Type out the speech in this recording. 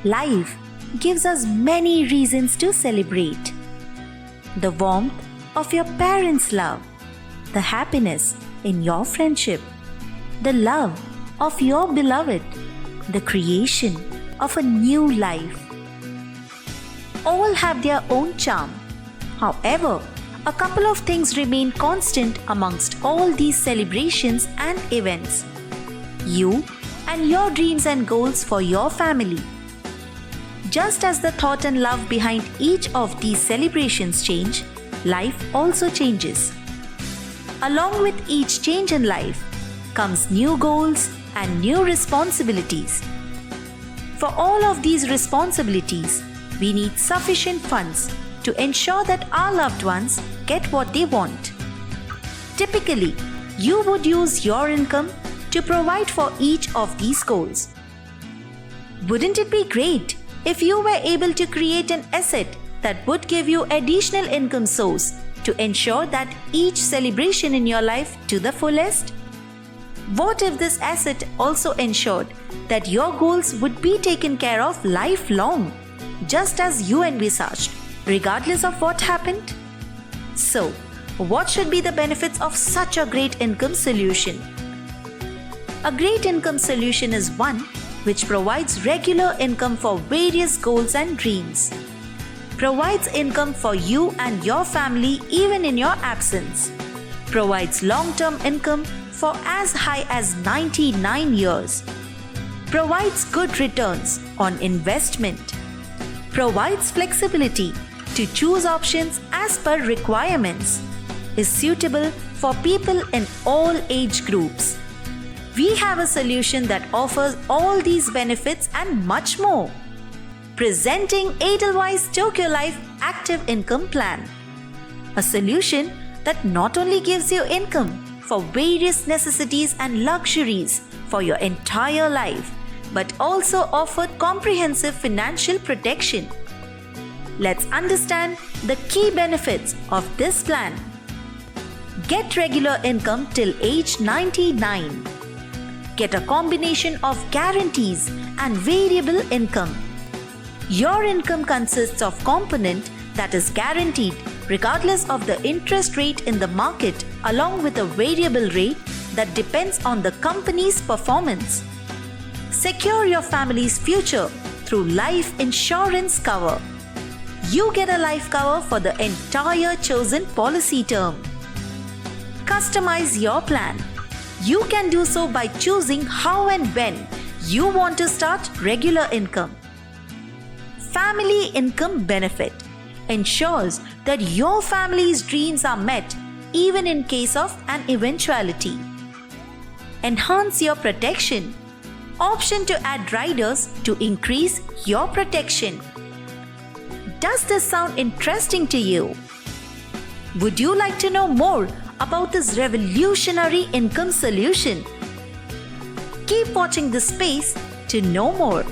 Life gives us many reasons to celebrate. The warmth of your parents' love, the happiness in your friendship, the love of your beloved, the creation of a new life. All have their own charm. However, a couple of things remain constant amongst all these celebrations and events. You and your dreams and goals for your family. Just as the thought and love behind each of these celebrations change, life also changes. Along with each change in life comes new goals and new responsibilities. For all of these responsibilities, we need sufficient funds to ensure that our loved ones get what they want. Typically, you would use your income to provide for each of these goals. Wouldn't it be great if you were able to create an asset that would give you additional income source to ensure that each celebration in your life to the fullest? What if this asset also ensured that your goals would be taken care of lifelong, just as you envisaged, regardless of what happened? So, what should be the benefits of such a great income solution? A great income solution is one which provides regular income for various goals and dreams. Provides income for you and your family even in your absence. Provides long-term income for as high as 99 years. Provides good returns on investment. Provides flexibility to choose options as per requirements. Is suitable for people in all age groups. We have a solution that offers all these benefits and much more. Presenting Edelweiss Tokyo Life Active Income Plan. A solution that not only gives you income for various necessities and luxuries for your entire life, but also offered comprehensive financial protection. Let's understand the key benefits of this plan. Get regular income till age 99. Get a combination of guarantees and variable income. Your income consists of component that is guaranteed regardless of the interest rate in the market, along with a variable rate that depends on the company's performance. Secure your family's future through life insurance cover. You get a life cover for the entire chosen policy term. Customize your plan. You can do so by choosing how and when you want to start regular income. Family income benefit ensures that your family's dreams are met even in case of an eventuality. Enhance your protection. Option to add riders to increase your protection. Does this sound interesting to you? Would you like to know more about this revolutionary income solution? Keep watching this space to know more.